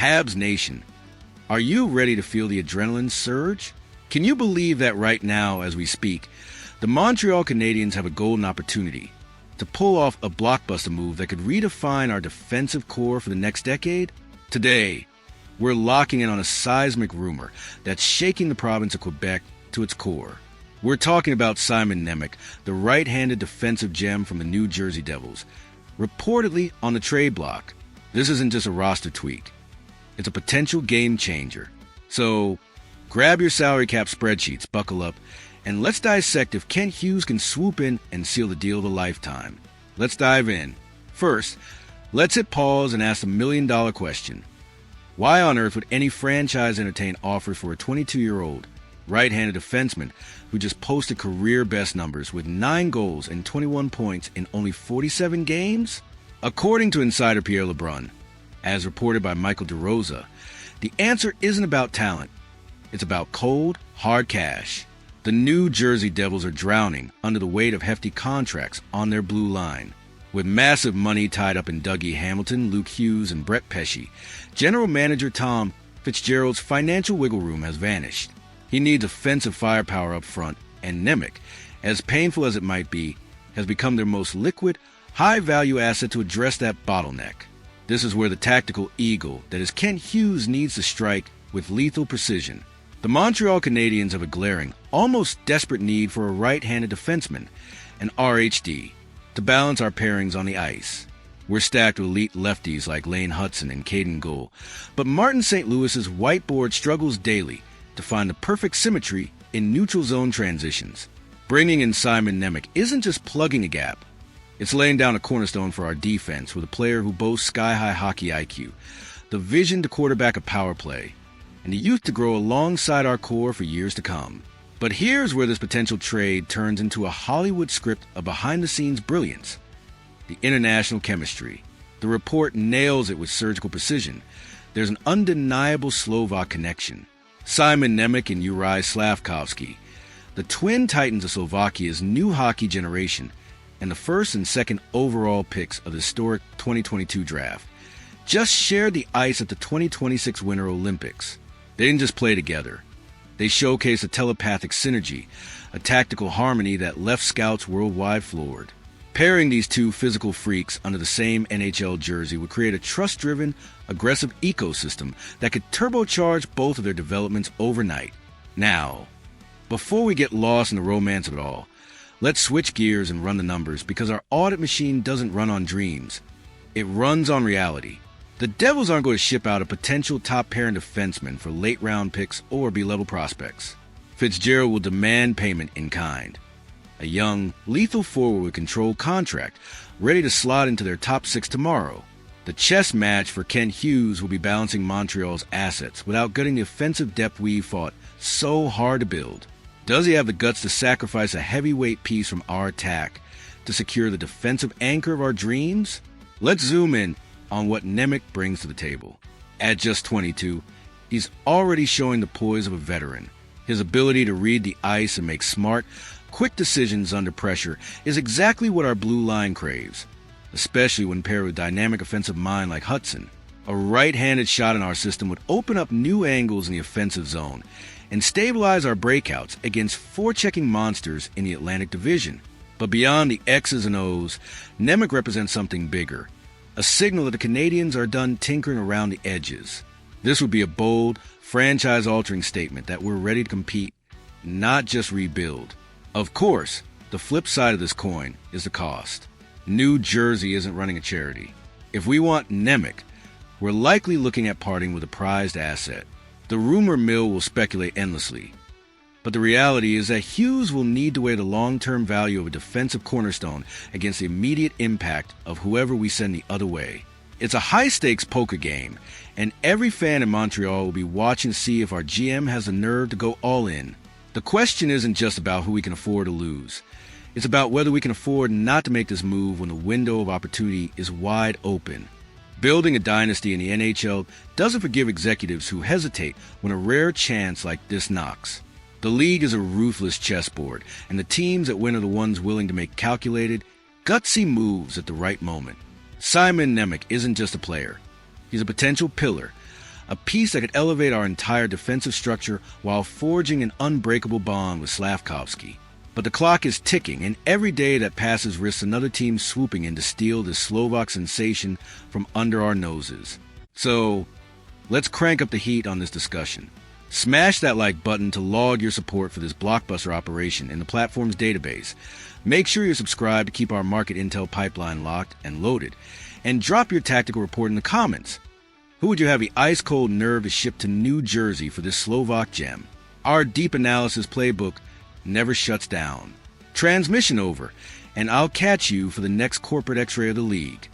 Habs Nation, are you ready to feel the adrenaline surge? Can you believe that right now, as we speak, the Montreal Canadiens have a golden opportunity to pull off a blockbuster move that could redefine our defensive core for the next decade? Today, we're locking in on a seismic rumor that's shaking the province of Quebec to its core. We're talking about Simon Nemec, the right-handed defensive gem from the New Jersey Devils, reportedly on the trade block. This isn't just a roster tweak. It's a potential game changer. So, grab your salary cap spreadsheets, buckle up, and let's dissect if Kent Hughes can swoop in and seal the deal of a lifetime. Let's dive in. First, let's hit pause and ask the million-dollar question. Why on earth would any franchise entertain offers for a 22-year-old right-handed defenseman who just posted career-best numbers with 9 goals and 21 points in only 47 games? According to insider Pierre LeBrun, as reported by Michael DeRosa, the answer isn't about talent. It's about cold, hard cash. The New Jersey Devils are drowning under the weight of hefty contracts on their blue line. With massive money tied up in Dougie Hamilton, Luke Hughes, and Brett Pesce, General Manager Tom Fitzgerald's financial wiggle room has vanished. He needs offensive firepower up front, and Nemec, as painful as it might be, has become their most liquid, high-value asset to address that bottleneck. This is where the tactical eagle that is Kent Hughes needs to strike with lethal precision. The Montreal Canadiens have a glaring, almost desperate need for a right-handed defenseman, an RHD, to balance our pairings on the ice. We're stacked with elite lefties like Lane Hudson and Caden Gould, but Martin St. Louis's whiteboard struggles daily to find the perfect symmetry in neutral zone transitions. Bringing in Simon Nemec isn't just plugging a gap. It's laying down a cornerstone for our defense with a player who boasts sky-high hockey IQ, the vision to quarterback a power play, and the youth to grow alongside our core for years to come. But here's where this potential trade turns into a Hollywood script of behind-the-scenes brilliance. The international chemistry. The report nails it with surgical precision. There's an undeniable Slovak connection. Simon Nemec and Juraj Slafkovsky, the twin titans of Slovakia's new hockey generation, and the first and second overall picks of the historic 2022 draft, just shared the ice at the 2026 Winter Olympics. They didn't just play together. They showcased a telepathic synergy, a tactical harmony that left scouts worldwide floored. Pairing these two physical freaks under the same NHL jersey would create a trust-driven, aggressive ecosystem that could turbocharge both of their developments overnight. Now, before we get lost in the romance of it all, let's switch gears and run the numbers, because our audit machine doesn't run on dreams. It runs on reality. The Devils aren't going to ship out a potential top-pairing defenseman for late-round picks or B-level prospects. Fitzgerald will demand payment in kind. A young, lethal forward with controlled contract, ready to slot into their top 6 tomorrow. The chess match for Kent Hughes will be balancing Montreal's assets without getting the offensive depth we fought so hard to build. Does he have the guts to sacrifice a heavyweight piece from our attack to secure the defensive anchor of our dreams? Let's zoom in on what Nemec brings to the table. At just 22, he's already showing the poise of a veteran. His ability to read the ice and make smart, quick decisions under pressure is exactly what our blue line craves, especially when paired with dynamic offensive mind like Hudson. A right-handed shot in our system would open up new angles in the offensive zone and stabilize our breakouts against forechecking monsters in the Atlantic Division. But beyond the X's and O's, Nemec represents something bigger, a signal that the Canadiens are done tinkering around the edges. This would be a bold, franchise-altering statement that we're ready to compete, not just rebuild. Of course, the flip side of this coin is the cost. New Jersey isn't running a charity. If we want Nemec, we're likely looking at parting with a prized asset. The rumor mill will speculate endlessly, but the reality is that Hughes will need to weigh the long-term value of a defensive cornerstone against the immediate impact of whoever we send the other way. It's a high-stakes poker game, and every fan in Montreal will be watching to see if our GM has the nerve to go all in. The question isn't just about who we can afford to lose. It's about whether we can afford not to make this move when the window of opportunity is wide open. Building a dynasty in the NHL doesn't forgive executives who hesitate when a rare chance like this knocks. The league is a ruthless chessboard, and the teams that win are the ones willing to make calculated, gutsy moves at the right moment. Simon Nemec isn't just a player. He's a potential pillar, a piece that could elevate our entire defensive structure while forging an unbreakable bond with Slafkovsky. But the clock is ticking, and every day that passes risks another team swooping in to steal this Slovak sensation from under our noses. So, let's crank up the heat on this discussion. Smash that like button to log your support for this blockbuster operation in the platform's database. Make sure you're subscribed to keep our market intel pipeline locked and loaded. And drop your tactical report in the comments. Who would you have the ice-cold nerve to ship to New Jersey for this Slovak gem? Our deep analysis playbook never shuts down. Transmission over, and I'll catch you for the next corporate x-ray of the league.